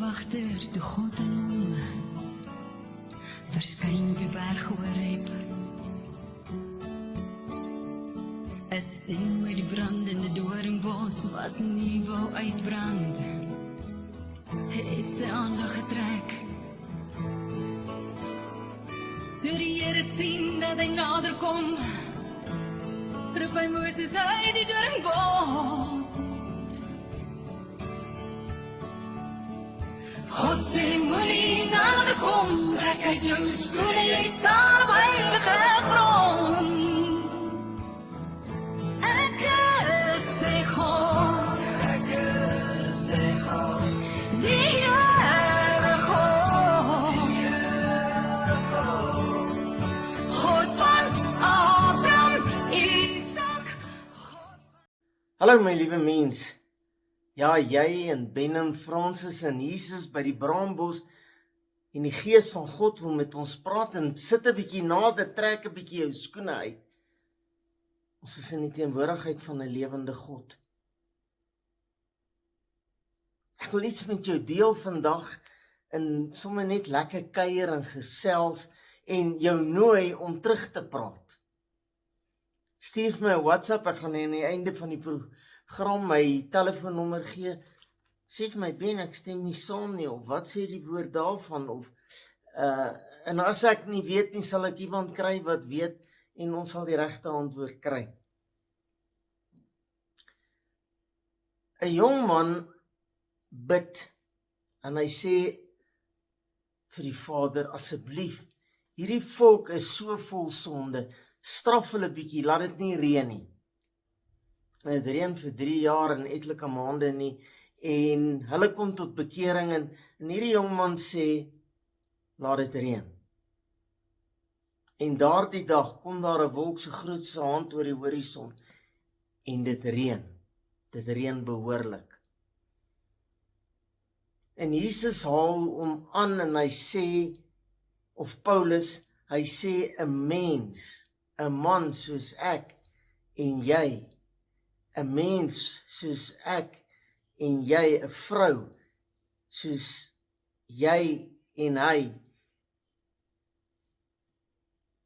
wagter toe God in hom verskyn op die berg Horeb. Is steen met die brandende doringbos wat nie wou uitbrand, het sy aandag getrek. Toe die Here sien dat hy nader kom, roep hy Moses uit die doringbos. God sê moenie nader kom, trek uit jou skoene, jy staan op heilige grond. Ek sê God, die Here God, God van Abraham, Isaac, Hallo my liewe mens, ja jy en Benham, Francis en Jesus by die braambos en die gees van God wil met ons praat en sit 'n bietjie nader, trek 'n bietjie jou skoene uit. Ons is in die teenwoordigheid van 'n lewende God. Ek wil iets met jou deel vandag en sommer net lekker kuier en gesels en jou nooi om terug te praat. Stuur my 'n WhatsApp, ek gaan aan die einde van die program my telefoonnommer gee. Sê vir my, Ben, ek stem nie saam nie, of wat sê die woord daarvan, of en as ek nie weet nie, sal ek iemand kry wat weet en ons sal die regte antwoord kry. 'n jong man bid en hy sê vir die Vader, asseblief, hierdie volk is so vol sonde, straf hulle bietjie, laat dit nie reën nie. En het reën vir 3 jaar en etlike maande nie, en hulle kom tot bekering en hierdie jongman sê, laat dit reën. En daardie dag kom daar 'n wolk so groot so hand oor die horison, en dit reën behoorlik. En Jesus haal hom aan en hy sê, of Paulus, hy sê 'n mens, 'n man soos ek en jy, 'n mens soos ek en jy, 'n vrou soos jy en hy,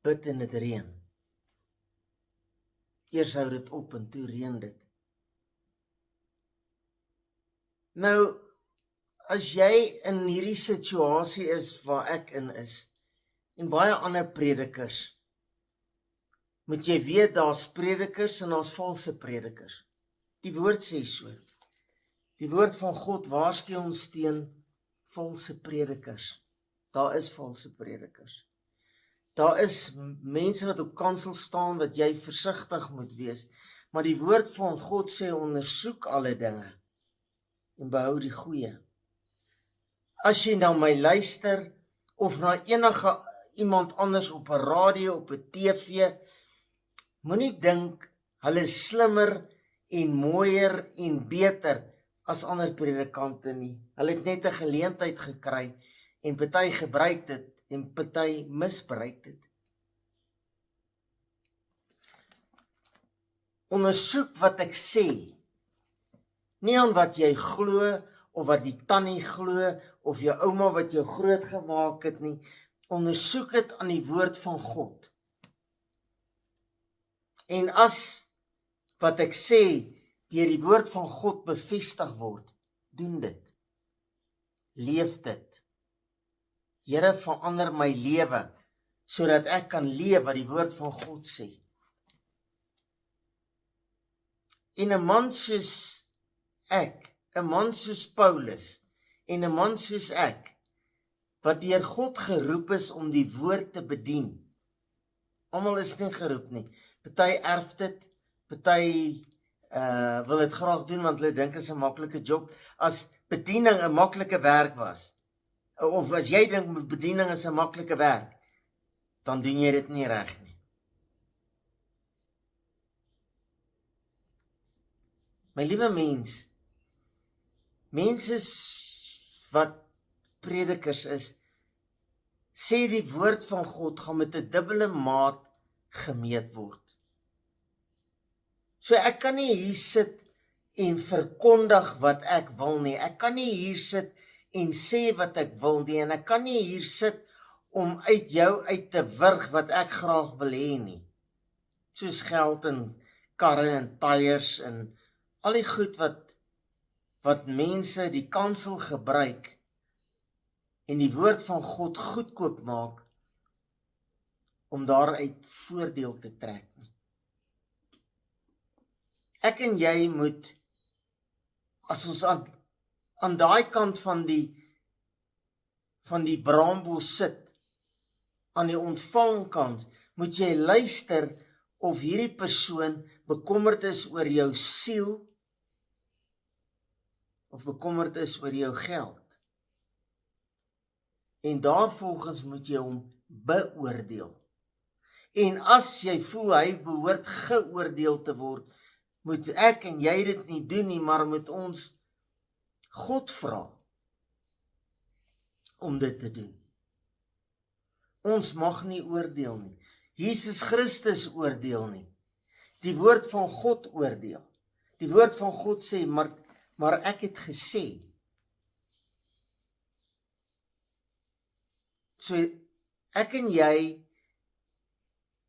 bid en dit reën. Eers hou dit op en toe reën dit. Nou, as jy in hierdie situasie is waar ek in is, en baie ander predikers, moet jy weet, daar's predikers en daar's valse predikers. Die woord sê so. Die woord van God waarsku ons teen valse predikers. Daar is valse predikers. Daar is mense wat op kansel staan wat jy versigtig moet wees, maar die woord van God sê ondersoek alle dinge en behou die goeie. As jy na my luister of na enige iemand anders op 'n radio, op 'n TV, moenie dink hulle is slimmer en mooier en beter as ander predikante nie. Hulle het net 'n geleentheid gekry en party gebruik dit en party misbruik dit. Ondersoek wat ek sê, nie aan wat jy glo of wat die tannie glo of jou ouma wat jou groot gemaak het nie. Ondersoek dit aan die woord van God. En as wat ek sê deur die woord van God bevestig word, doen dit. Leef dit. Here, verander my lewe sodat ek kan leef wat die woord van God sê. En 'n man soos ek, 'n man soos Paulus en 'n man soos ek, wat deur God geroep is om die woord te bedien. Almal is nie geroep nie. Party erf dit, party wil dit graag doen want hulle dink is 'n maklike job. As bediening 'n maklike werk was, of as jy dink bediening is 'n maklike werk, dan doen jy dit nie reg nie. My liewe mens, mense wat predikers is, sê die woord van God gaan met 'n dubbele maat gemeet word. So ek kan nie hier sit en verkondig wat ek wil nie. Ek kan nie hier sit en sê wat ek wil nie, en ek kan nie hier sit om uit jou uit te wurg wat ek graag wil hê nie. Soos geld en karre en tyres en al die goed wat mense die kansel gebruik en die woord van God goedkoop maak om daaruit voordeel te trek. Ek en jy moet, as ons aan daai kant van die braambos sit, aan die ontvangkant, moet jy luister of hierdie persoon bekommerd is oor jou siel of bekommerd is oor jou geld. En daarvolgens moet jy hom beoordeel. En as jy voel hy behoort geoordeel te word, moet ek en jy dit nie doen nie, maar moet ons God vra om dit te doen. Ons mag nie oordeel nie. Jesus Christus oordeel nie. Die woord van God oordeel. Die woord van God sê, maar ek het gesê. So ek en jy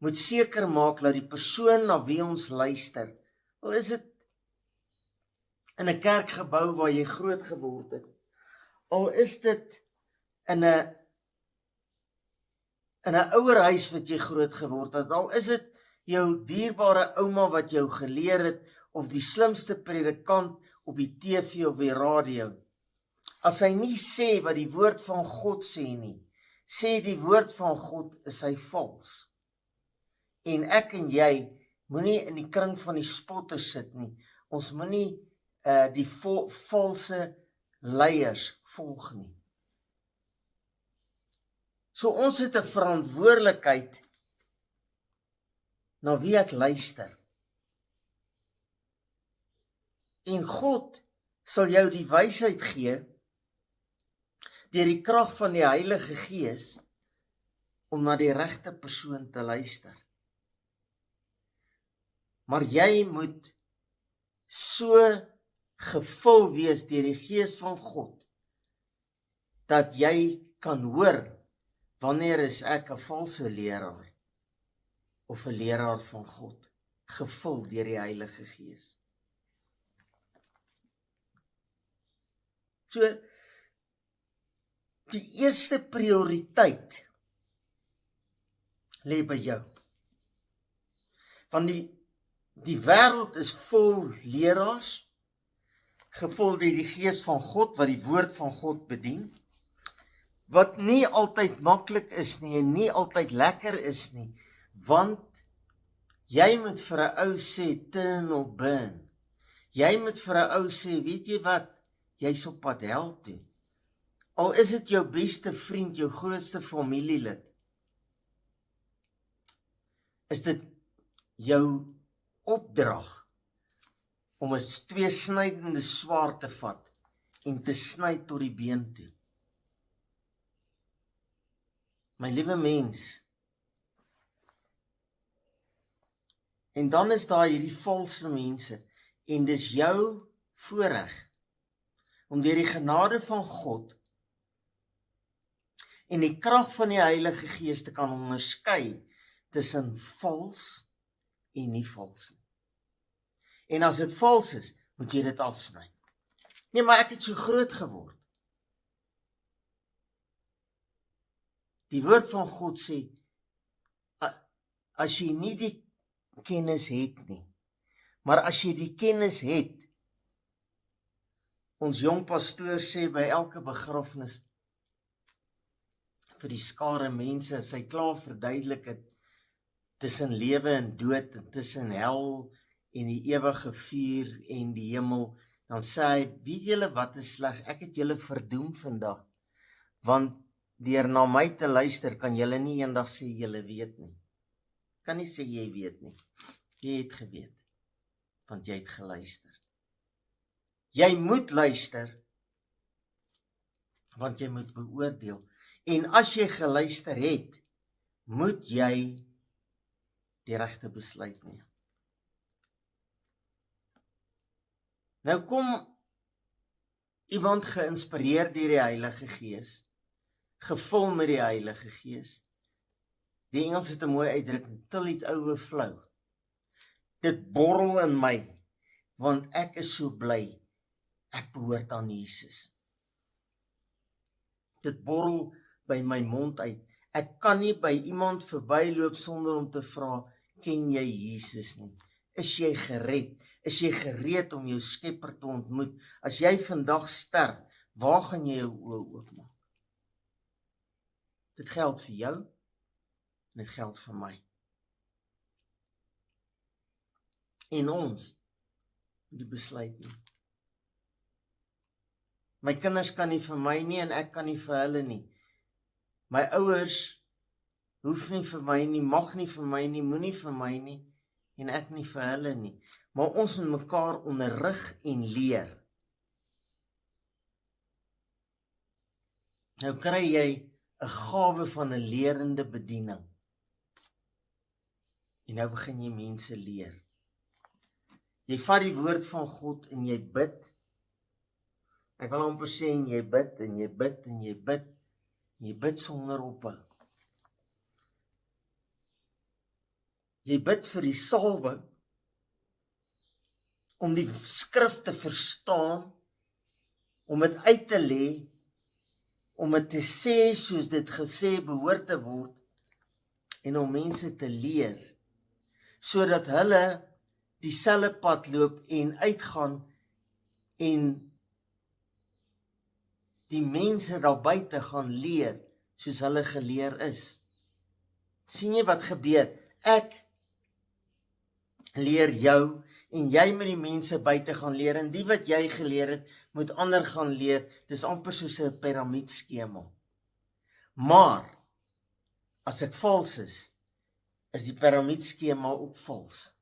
moet seker maak dat die persoon na wie ons luister, al is dit in 'n kerkgebou waar jy groot geword het, al is dit in 'n ouerhuis wat jy groot geword het, al is dit jou dierbare ouma wat jou geleer het, of die slimste predikant op die TV of die radio, as hy nie sê wat die woord van God sê nie, sê die woord van God is hy vals. En ek en jy moenie in die kring van die spotters sit nie. Ons moenie die valse leiers volg nie. So ons het 'n verantwoordelikheid na wie ek luister. En God sal jou die wysheid gee deur die krag van die Heilige Gees om na die regte persoon te luister. Maar jy moet so gevul wees deur die Gees van God dat jy kan hoor wanneer is ek 'n valse leraar of 'n leraar van God, gevul deur die Heilige Gees. So, die eerste prioriteit lê by jou. Want die wêreld is vol leraars, gevul deur die Gees van God wat die woord van God bedien, wat nie altyd maklik is nie en nie altyd lekker is nie, want jy moet vir 'n ou sê turn or burn. Jy moet vir 'n ou sê, weet jy wat, jy's op pad hel toe. Al is dit jou beste vriend, jou grootste familielid, is dit jou opdrag om 'n tweesnydende swaard te vat en te sny tot die been toe. My liewe mens, en dan is daar hierdie valse mense, en dis jou voorreg om deur die genade van God en die krag van die Heilige Gees te kan onderskei tussen vals en nie vals nie. En as dit vals is, moet jy dit afsny. Nee, maar ek het so groot geword. Die woord van God sê, as jy nie die kennis het nie, maar as jy die kennis het, ons jong pastoor sê by elke begrafnis, vir die skare mense, as hy klaar verduidelik het, tussen lewe en dood, en tussen hel en die ewige vuur en die hemel, dan sê hy, weet julle wat is sleg, ek het julle verdoem vandag, want deur na my te luister, kan julle nie eendag sê julle weet nie. Kan nie sê jy weet nie. Jy het geweet, want jy het geluister. Jy moet luister, want jy moet beoordeel. En as jy geluister het, moet jy die regte besluit neem. Nou kom iemand geïnspireer deur die Heilige Gees, gevul met die Heilige Gees. Die Engels het 'n mooi uitdrukking, till it overflow. Dit borrel in my, want ek is so bly, ek behoort aan Jesus. Dit borrel by my mond uit. Ek kan nie by iemand verbyloop sonder om te vra, ken jy Jesus nie? Is jy gered? Is jy gereed om jou Skepper te ontmoet? As jy vandag sterf, waar gaan jy jou oë oopmaak? Dit geld vir jou, en dit geld vir my. En ons moet die besluit neem. My kinders kan nie vir my nie, en ek kan nie vir hulle nie. My ouers hoef nie vir my nie, mag nie vir my nie, moenie vir my nie, en ek nie vir hulle nie. Maar ons moet mekaar onderrig en leer. Nou kry jy 'n gawe van 'n lerende bediening. En nou begin jy mense leer. Jy vat die woord van God en jy bid. Ek wil amper sê en jy bid en jy bid en jy bid. En jy bid sonder ophou. Jy bid vir die salwing om die skrif te verstaan, om dit uit te lê, om dit te sê soos dit gesê behoort te word, en om mense te leer, sodat hulle dieselfde pad loop en uitgaan en die mense daar buite gaan leer soos hulle geleer is. Sien jy wat gebeur? Ek leer jou en jy moet die mense buite gaan leer en die wat jy geleer het, moet ander gaan leer. Dis amper soos 'n piramiedskema. Maar as ek vals is die piramiedskema ook vals.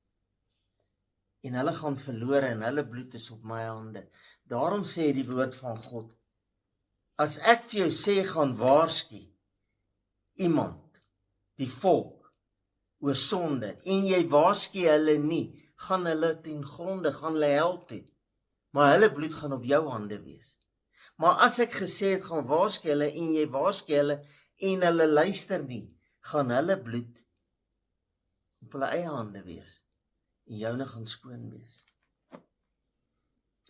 En hulle gaan verlore en hulle bloed is op my hande. Daarom sê die woord van God, as ek vir jou sê gaan waarsku iemand, die volk, oor sonde, en jy waarsku hulle nie, gaan hulle ten gronde, gaan hulle hel toe. Maar hulle bloed gaan op jou hande wees. Maar as ek gesê het, gaan waarsku hulle, en jy waarsku hulle, en hulle luister nie, gaan hulle bloed op hulle eie hande wees, en joune gaan skoon wees.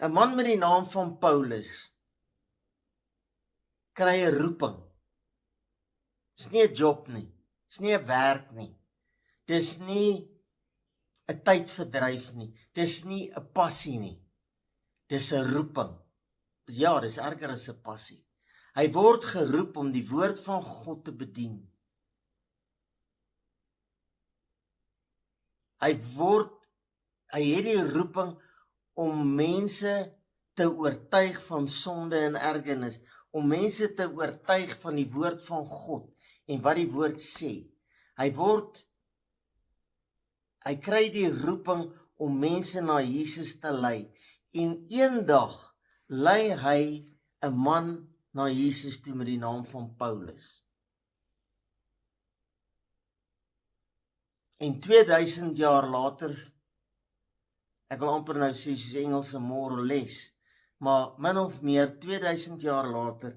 'n man met die naam van Paulus, kry 'n roeping. Dis nie 'n job nie, dis nie 'n werk nie, dis nie 'n tydverdryf nie, dis nie 'n passie nie, dis 'n roeping. Ja, dis erger as 'n passie. Hy word geroep om die woord van God te bedien. Hy het die roeping om mense te oortuig van sonde en ergernis, om mense te oortuig van die woord van God en wat die woord sê. Hy kry die roeping om mense na Jesus te lei, en eendag lei hy 'n man na Jesus toe met die naam van Paulus. En 2000 jaar later, ek wil amper nou sê soos Engelse more or less, maar min of meer 2000 jaar later,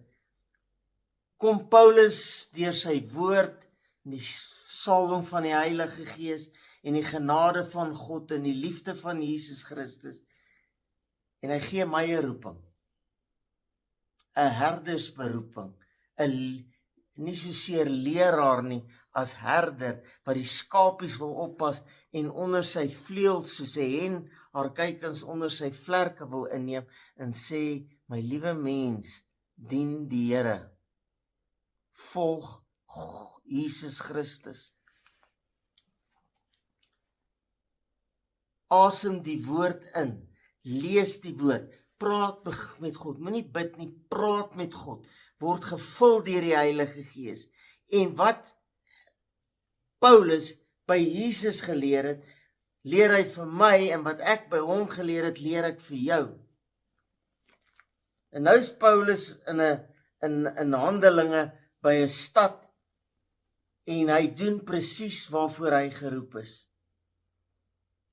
kom Paulus deur sy woord, en die salwing van die Heilige Gees, en die genade van God, en die liefde van Jesus Christus, en hy gee my 'n roeping, 'n herdersberoeping, nie soseer leraar nie, as herder, wat die skapies wil oppas, en onder sy vleuels, soos 'n hen, haar kuikens onder sy vlerke wil inneem, en sê, my liewe mens, dien die Here, volg Jesus Christus, asem die woord in, lees die woord, praat met God, moenie bid nie, praat met God, word gevul deur die Heilige Gees, en wat Paulus by Jesus geleer het, leer hy vir my, en wat ek by hom geleer het, leer ek vir jou. En nou is Paulus in Handelinge by 'n stad, en hy doen presies waarvoor hy geroep is.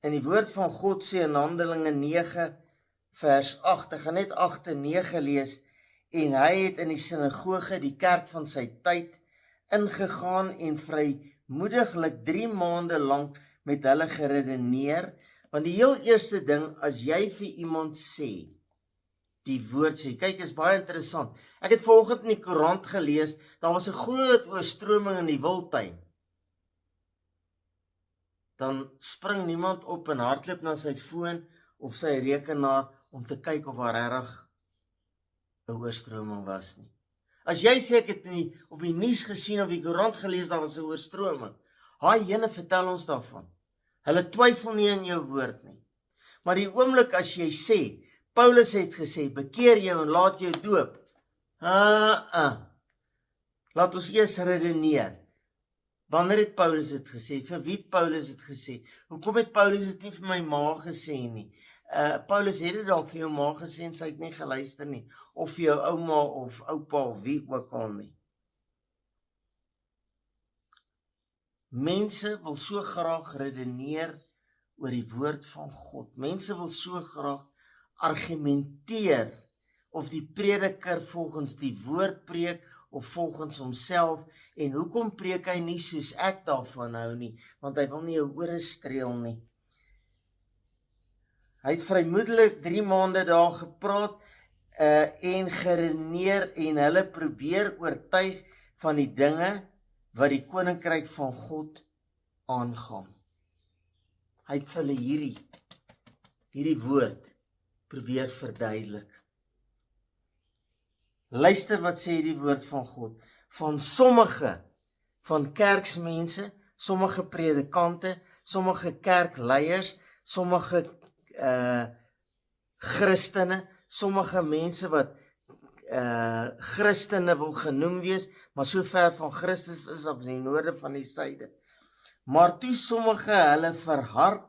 En die woord van God sê in Handelinge 9, vers 8, ek gaan net 8 en 9 lees, en hy het in die sinagoge, die kerk van sy tyd, ingegaan en vrymoediglik 3 maande lank met hulle geredeneer, want die heel eerste ding, as jy vir iemand sê, die woord sê, kyk, is baie interessant, ek het vanoggend in die koerant gelees, daar was 'n groot oorstroming in die Wildtuin, dan spring niemand op en hardloop na sy foon of sy rekenaar om te kyk of daar regtig 'n oorstroming was nie. As jy sê ek het op die nuus gesien of die koerant gelees daar was 'n oorstroming, haai jene vertel ons daarvan. Hulle twyfel nie in jou woord nie. Maar die oomblik as jy sê, Paulus het gesê, bekeer jou en laat jou doop. Laat ons eers redeneer. Wanneer het Paulus dit gesê? Vir wie het Paulus dit gesê? Hoekom het Paulus dit nie vir my ma gesê nie? Paulus het dit dalk vir jou ma gesê en sy het nie geluister nie. Of vir jou ouma of oupa of wie ook al nie. Mense wil so graag redeneer oor die woord van God. Mense wil so graag argumenteer of die prediker volgens die woord preek of volgens homself, en hoekom preek hy nie soos ek daarvan hou nie, want hy wil nie jou ore streel nie. Hy het vrymoedelik 3 maande daar gepraat en geredeneer en hulle probeer oortuig van die dinge wat die koninkryk van God aangaan. Hy het vir hulle hierdie woord probeer verduidelik. Luister wat sê die woord van God. Van sommige van kerksmense, sommige predikante, sommige kerkleiers, sommige Christene, sommige mense wat Christene wil genoem wees, maar so ver van Christus is of die noorde van die suide. Maar toe sommige hulle verhard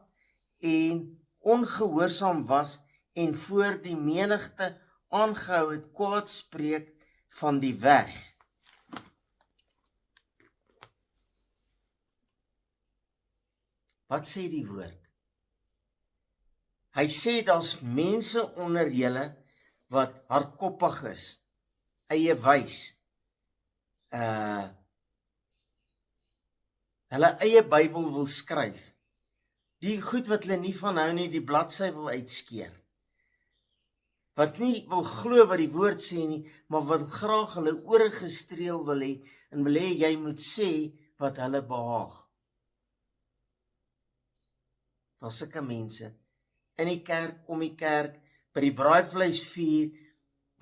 en ongehoorsaam was en voor die menigte aangehou het kwaad spreek van die weg. Wat sê die woord? Hy sê daar's mense onder julle wat hardkoppig is, eie wys, hulle eie Bybel wil skryf, die goed wat hulle nie van hou nie, die bladsy wil uitskeer, wat nie wil glo wat die woord sê nie, maar wat graag hulle ore gestreel wil hê, en wil hê jy moet sê wat hulle behaag. Daar's sulke mense, in die kerk, om die kerk, by die braaivleisvuur,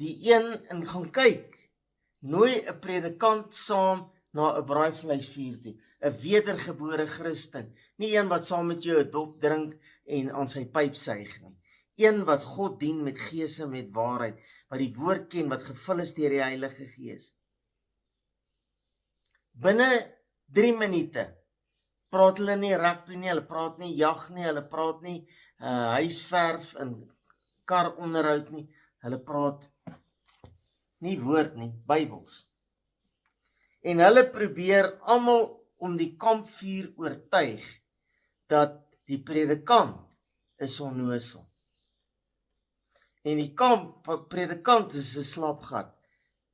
die een en gaan kyk, nooi 'n predikant saam na 'n braaivleisvuur toe, 'n wedergebore Christen, nie een wat saam met jou 'n dop drink en aan sy pyp suig nie, een wat God dien met gees en met waarheid, wat die woord ken, wat gevul is deur die Heilige Gees. Binne 3 minute praat hulle nie rugby nie, hulle praat nie jag nie, hulle praat nie huisverf en karonderhoud nie, hulle praat nie woord nie, Bybels. En hulle probeer almal om die kampvuur oortuig dat die predikant is onnosel. En die predikant is 'n slapgat,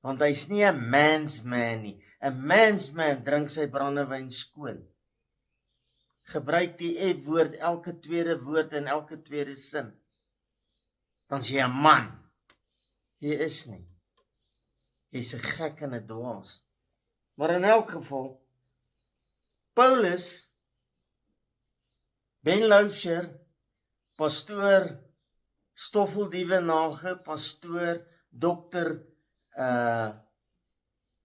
want hy's nie 'n man's man nie. 'n man's man drink sy brandewyn skoon. Gebruik die F-woord elke tweede woord en elke tweede sin. Dan sê jy 'n man. Jy is nie. Jy's 'n gek en 'n dwaas. Maar in elk geval, Paulus, Ben Lauscher, pastoor Stoffel Dievenage, pastoor Dr.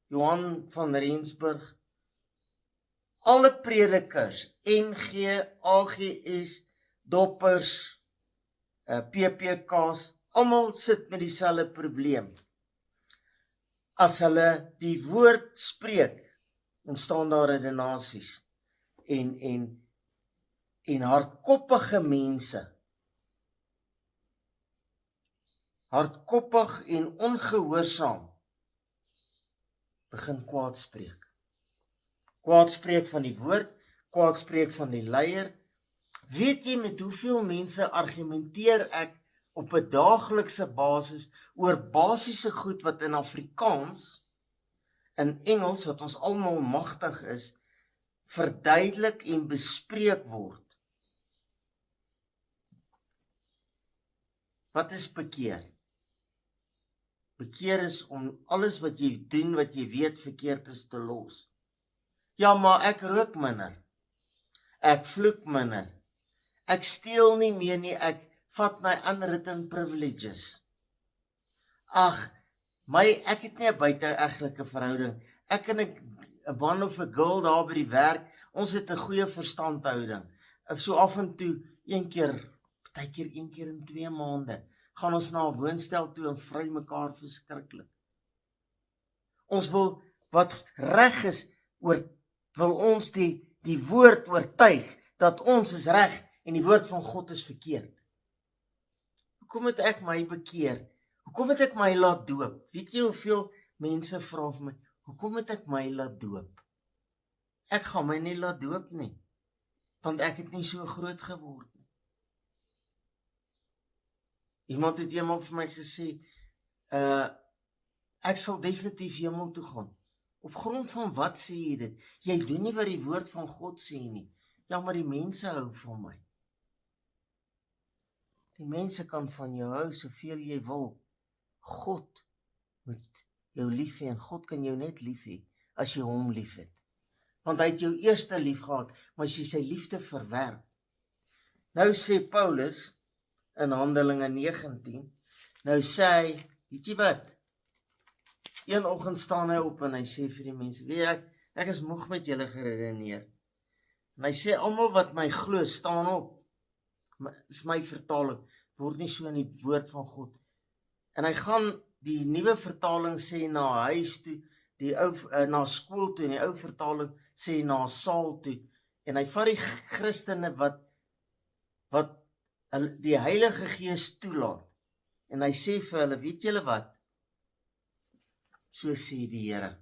Johan van Rensburg, alle predikers, NG, AGS, doppers, PPK's, almal sit met dieselfde probleem. As hulle die woord spreek, ontstaan daar redenasies en hardkoppige mense, hardkoppig en ongehoorsaam, begin kwaad spreek. Kwaad spreek van die woord, kwaad spreek van die leier. Weet jy met hoeveel mense argumenteer ek op 'n daaglikse basis oor basiese goed wat in Afrikaans, in Engels, wat ons almal magtig is, verduidelik en bespreek word. Wat is bekeer? Bekeer is om alles wat jy doen, wat jy weet verkeerd is, te los. Ja, maar ek rook minder. Ek vloek minder. Ek steel nie meer nie, ek vat my unwritten privileges. Ag, ek het nie 'n buiteegtelike verhouding. Ek en 'n man of 'n girl daar by die werk, ons het 'n goeie verstandhouding. So af en toe, partykeer een keer in 2 maande, gaan ons na 'n woonstel toe en vry mekaar verskriklik. Ons wil, wat reg is, wil ons die woord oortuig, dat ons is reg, en die woord van God is verkeerd. Hoekom het ek my bekeer? Hoekom het ek my laat doop? Weet jy hoeveel mense vra vir my, hoekom het ek my laat doop? Ek gaan my nie laat doop nie, want ek het nie so groot geword nie. Iemand het eendag vir my gesê, ek sal definitief hemel toe gaan. Op grond van wat sê jy dit? Jy doen nie wat die woord van God sê nie. Ja, maar die mense hou van my. Die mense kan van jou hou soveel jy wil. God moet jou lief hê en God kan jou net lief hê as jy hom lief het. Want hy het jou eerste lief gehad, maar as jy sy liefde verwerp. Nou sê Paulus in Handelinge 19, nou sê hy, weet jy wat? Een oggend staan hy op en hy sê vir die mense, weet ek is moeg met julle geredeneer. En hy sê, almal wat my glo, staan op. Is my vertaling, word nie so in die woord van God. En hy gaan, die nuwe vertaling sê na huis toe, die ou na skool toe, en die ou vertaling sê na saal toe. En hy vat die Christene wat die Heilige Gees toelaat. En hy sê vir hulle, weet julle wat? So sê die Here.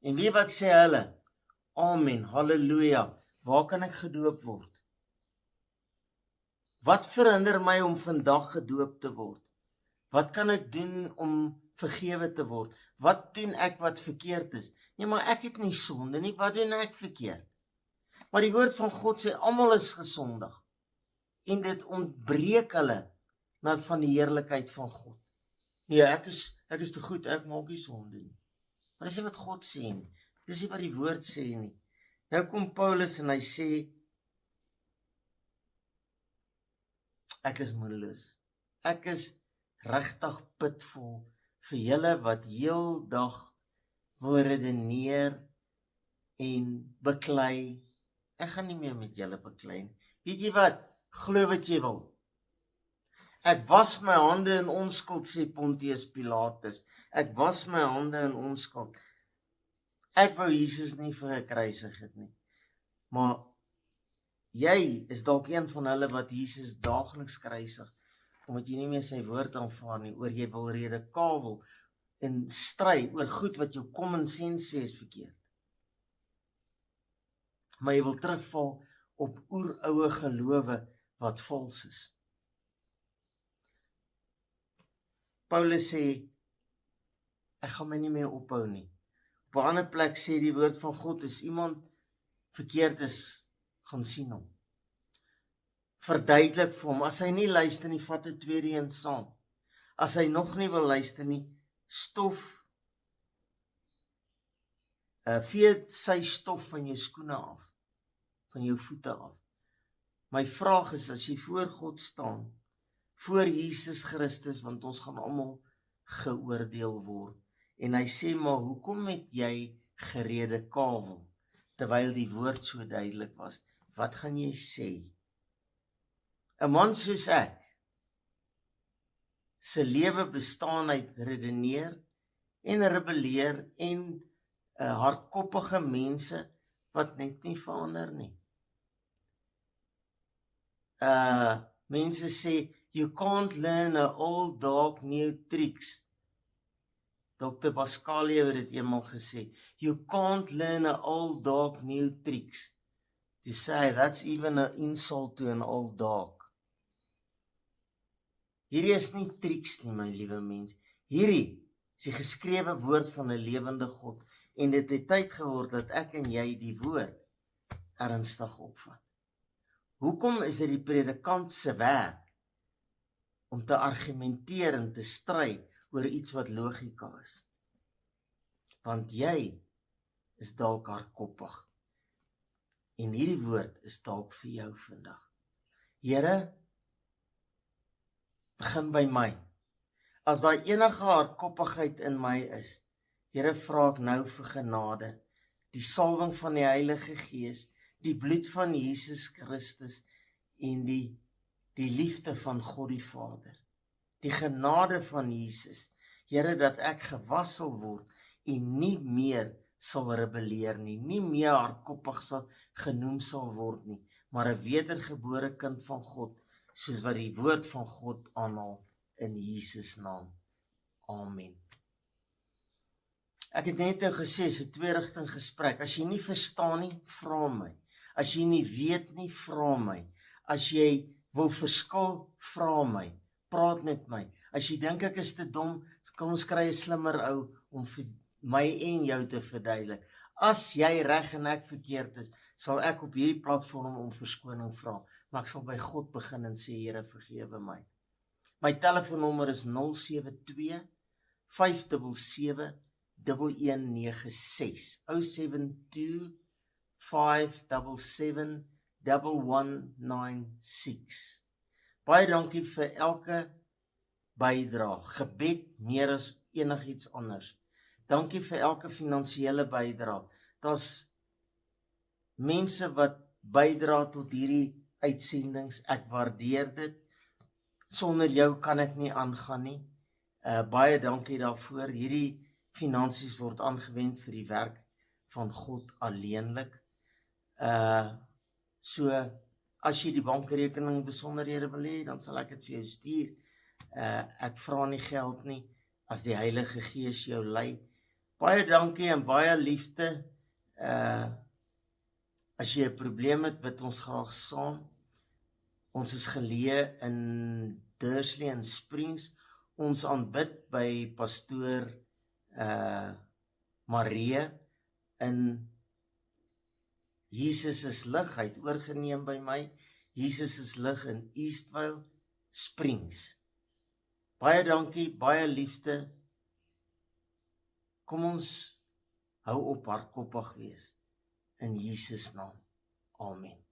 En weet wat sê hulle? Amen, halleluja. Waar kan ek gedoop word? Wat verhinder my om vandag gedoop te word? Wat kan ek doen om vergewe te word? Wat doen ek wat verkeerd is? Nee, maar ek het nie sonde nie, wat doen ek verkeerd? Maar die woord van God sê, almal is gesondig. En dit ontbreek hulle van die heerlikheid van God. Nee, ek is te goed, ek maak nie sonde nie. Maar dis nie wat God sê nie. Dis nie wat die woord sê nie. Nou kom Paulus en hy sê, ek is moedeloos. Ek is regtig pitvol vir julle wat heel dag wil redeneer en beklei. Ek gaan nie meer met julle beklei nie. Weet jy wat? Glo wat jy wil. Ek was my hande in onskuld, sê Pontius Pilatus. Ek was my hande in onskuld. Ek wou Jesus nie vir gekruisig het nie. Maar jy is dalk een van hulle wat Jesus daagliks kruisig, omdat jy nie meer sy woord aanvaar nie, oor jy wil redekawel en stry oor goed wat jou common sense sê is verkeerd. Maar jy wil terugval op oeroue gelowe wat vals is. Paulus sê, ek gaan my nie meer ophou nie. Op 'n ander plek sê die woord van God, as iemand verkeerd is, gaan sien hom. Verduidelik vir hom, as hy nie luister nie, vat 'n tweede een saam. As hy nog nie wil luister nie, vee sy stof van jou skoene af, van jou voete af. My vraag is, as jy voor God staan, voor Jesus Christus, want ons gaan almal geoordeel word, en hy sê, maar hoekom het jy geredekawel, terwyl die woord so duidelik was? Wat gaan jy sê? 'n man soos ek, sy lewe bestaan uit redeneer en rebelleer en hardkoppige mense wat net nie verander nie. Mense sê, you can't learn an old dog new tricks. Dr. Pascalia het dit eenmaal gesê, you can't learn an old dog new tricks. To say, that's even an insult to an old dog. Hierdie is nie triks nie, my liewe mens. Hierdie is die geskrewe woord van 'n lewende God. En dit het tyd geword dat ek en jy die woord ernstig opvat. Hoekom is dit die predikant se werk om te argumenteer en te stry oor iets wat logika is? Want jy is dalk hardkoppig. En hierdie woord is dalk vir jou vandag. Here, begin by my. As daar enige hardkoppigheid in my is, Here, vra ek nou vir genade, die salwing van die Heilige Gees, die bloed van Jesus Christus en die liefde van God die Vader, die genade van Jesus, Here, dat ek gewassel word en nie meer sal rebelleer nie, nie meer hardkoppig genoem sal word nie, maar 'n wedergebore kind van God, soos wat die woord van God aanhaal in Jesus naam. Amen. Ek het net nou gesê, is 'n tweerigting gesprek. As jy nie verstaan nie, vra my. As jy nie weet nie, vra my. As jy wil verskil, vra my. Praat met my. As jy dink ek is te dom, kom ons kry 'n slimmer ou om vir my en jou te verduidelik. As jy reg en ek verkeerd is, sal ek op hierdie platform om verskoning vra. Maar ek sal by God begin en sê, Here, vergewe my. My telefoonnommer is 072 577 1196. 072 577 1196. Baie dankie vir elke bydrae, gebed meer as enigiets anders. Dankie vir elke finansiële bydrae. Daar's mense wat bydra tot hierdie uitsendings. Ek waardeer dit. Sonder jou kan ek nie aangaan nie. Baie dankie daarvoor. Hierdie finansies word aangewend vir die werk van God alleenlik. So, as jy die bankrekening besonderhede wil hê, dan sal ek dit vir jou stuur. Ek vra nie geld nie, as die Heilige Gees jou lei. Baie dankie en baie liefde. As jy 'n probleem het, bid ons graag saam. Ons is geleë in Dursley en Springs. Ons aanbid by pastoor Marie in Jesus is lig, hy het oorgeneem by my. Jesus is lig in Eastvale, Springs. Baie dankie, baie liefde. Kom ons hou op hardkoppig wees in Jesus naam. Amen.